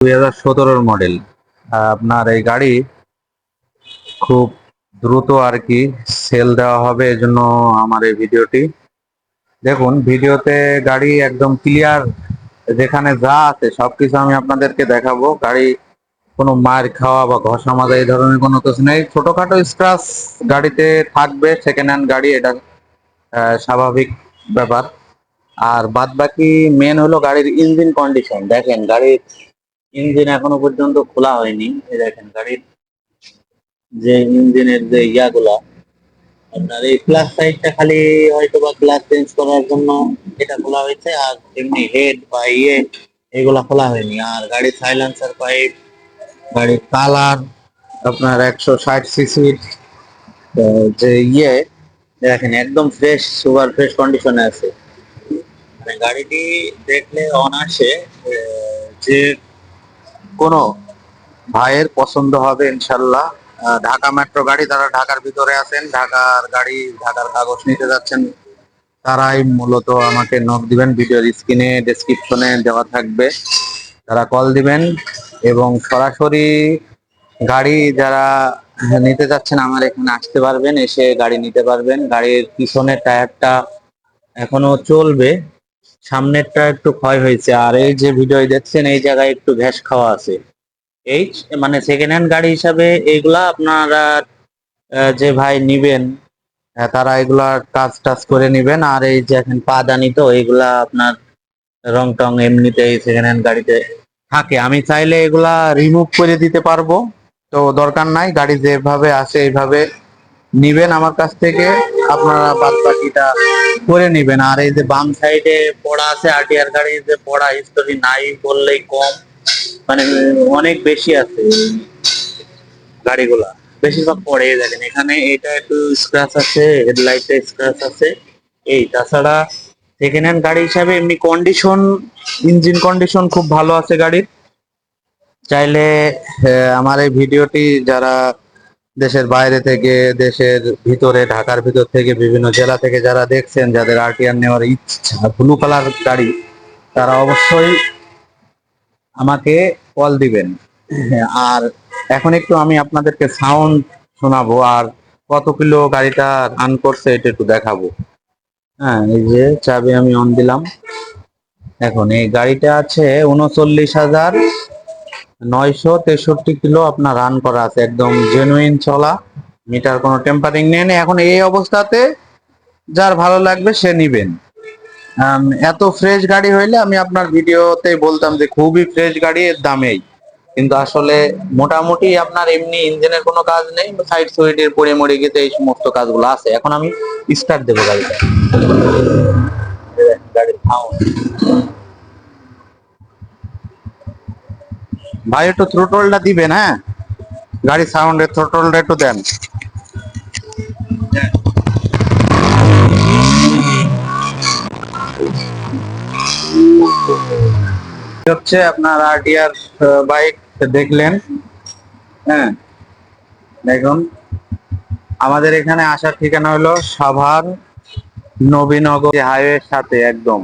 2017 model. আপনার এই গাড়ি খুব দ্রুত আর কি সেল দেওয়া হবে, এজন্য আমার এই ভিডিওটি দেখুন। ভিডিওতে গাড়ি একদম ক্লিয়ার, যেখানে যা আছে সবকিছু আমি আপনাদেরকে দেখাবো। গাড়ি কোনো মার খাওয়া বা ঘষা মাজা এই ধরনের কোনো কিছু নেই। ছোটখাটো স্ক্র্যাচ গাড়িতে থাকবে, সেকেন্ড হ্যান্ড গাড়ি, এটা স্বাভাবিক ব্যাপার। আর বাদ বাকি মেন হলো গাড়ির ইঞ্জিন কন্ডিশন। দেখেন, গাড়ির ইঞ্জিন এখনো পর্যন্ত খোলা হয়নি। এই দেখেন গাড়ির যে ইঞ্জিনের যে ইয়াগুলা, আপনার এই প্লাস সাইডটা খালি হয়তো বা গ্লাস চেঞ্জ করার জন্য এটা খোলা হয়েছে, আর এমনি হেড বা এগুলা খোলা হয়নি। আর গাড়ির সাইলেন্সার পাইপ, গাড়ির কালার, আপনার 160 সিসির যে দেখেন একদম ফ্রেশ, সুপার ফ্রেশ কন্ডিশনে আছে। মানে গাড়িটি দেখলে অনায়াসে যে কোনো ভাইয়ের পছন্দ হবে ইনশাল্লাহ। ঢাকা মেট্রো গাড়ি, যারা ঢাকার ভিতরে আছেন, ঢাকার গাড়ি, ঢাকার কাগজ নিতে যাচ্ছেন, তারাই মূলত আমাকে নক দিবেন। ভিডিওর স্ক্রিনে ডেসক্রিপশনে দেওয়া থাকবে, তারা কল দিবেন। এবং সরাসরি গাড়ি যারা নিতে যাচ্ছেন আমার এখানে আসতে পারবেন, এসে গাড়ি নিতে পারবেন। গাড়ির পিছনের টায়ারটা এখনো চলবে, সামনেরটা একটু ক্ষয় হয়েছে। আর এই যে ভিডিও দেখছেন, এই জায়গায় একটু ঘ্যাস খাওয়া আছে। এই মানে সেকেন্ড হ্যান্ড গাড়ি হিসাবে এইগুলা আপনারা যে ভাই নিবেন, তারা এগুলা কাজ টাজ করে নিবেন। আর এই যে এখন পাদানি, তো এইগুলা আপনার রং টং এমনিতেই সেকেন্ড হ্যান্ড গাড়িতে থাকে। আমি চাইলে এগুলা রিমুভ করে দিতে পারবো, তো দরকার নাই। গাড়ি যেভাবে আসে এইভাবে নিবেন আমার কাছ থেকে, আপনারা বাদ বাকিটা করে নিবেন। আর এই যে বাম সাইডে পড়া আছে আরটিআর গাড়ির যে পড়া হিস্টোরি নাই বললেই কম, মানে অনেক বেশি আছে গাড়িগুলা, বেশিরভাগ পড়ে। দেখেন এখানে এটা একটু স্ক্র্যাচ আছে, হেডলাইটে স্ক্র্যাচ আছে। এই তাছাড়া সেকেন্ড হ্যান্ড গাড়ি হিসাবে এমনি কন্ডিশন, ইঞ্জিন কন্ডিশন খুব ভালো আছে গাড়ির। চাইলে আমার এই ভিডিওটি যারা দেশের বাইরে থেকে, দেশের ভিতরে, ঢাকার ভিতর থেকে, বিভিন্ন জেলা থেকে যারা দেখছেন, যাদের আরটিআর নেওয়ার ইচ্ছা, ব্লু কালার গাড়ি, তারা অবশ্যই আমাকে কল দিবেন। আর এখন একটু আমি আপনাদেরকে সাউন্ড শোনাবো, আর কত কিলো গাড়িটা রান করছে এটা একটু দেখাবো। হ্যাঁ, এই যে চাবি আমি অন দিলাম। এখন এই গাড়িটা আছে 39,963 কিলো আপনার রান করা আছে, একদম জেনুইন চলা, মিটার কোনো টেম্পারিং নেই। এখন এই অবস্থাতে যার ভালো লাগবে সে নিবেন। এত ফ্রেশ গাড়ি হইলে আমি আপনার ভিডিওতে বলতাম যে খুবই ফ্রেশ গাড়ি, এর দামেই। কিন্তু আসলে মোটামুটি আপনার এমনি ইঞ্জিনের কোনো কাজ নেই, সাইড সুইডের পড়ে মরে গেছে, এই সমস্ত কাজগুলো আছে। এখন আমি স্টার্ট দেবো গাড়িটা। গাড়ির সাউন্ড ভাই একটু থ্রোটলটা দিবেন, হ্যাঁ, গাড়ির সাউন্ডের থ্রোটলটা একটু দেন। হচ্ছে আপনার আরটিআর বাইক দেখলেন। হ্যাঁ, দেখুন আমাদের এখানে আসার ঠিকানা হলো সাভার নবীনগর হাইওয়ের সাথে একদম।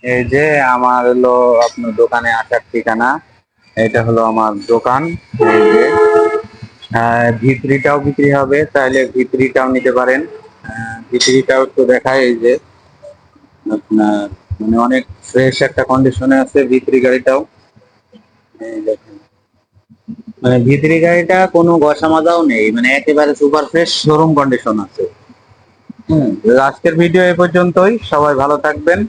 এই যে আমার হলো আপনার দোকানে আসার ঠিকানা, এটা হলো আমার দোকান। এই যে ভিতরিটাও বিক্রি হবে, চাইলে ভিতরিটাও নিতে পারেন। ভিতরিটাও একটু দেখায়। এই যে আপনার মানে অনেক ফ্রেশ একটা কন্ডিশনে আছে ভিতরি গাড়িটাও। এই দেখেন, মানে ভিতরি গাড়িটা কোনো ঘষা মাজাও নেই, মানে একেবারে সুপার ফ্রেশ শোরুম কন্ডিশন আছে। আজকের ভিডিও এ পর্যন্তই, সবাই ভালো থাকবেন।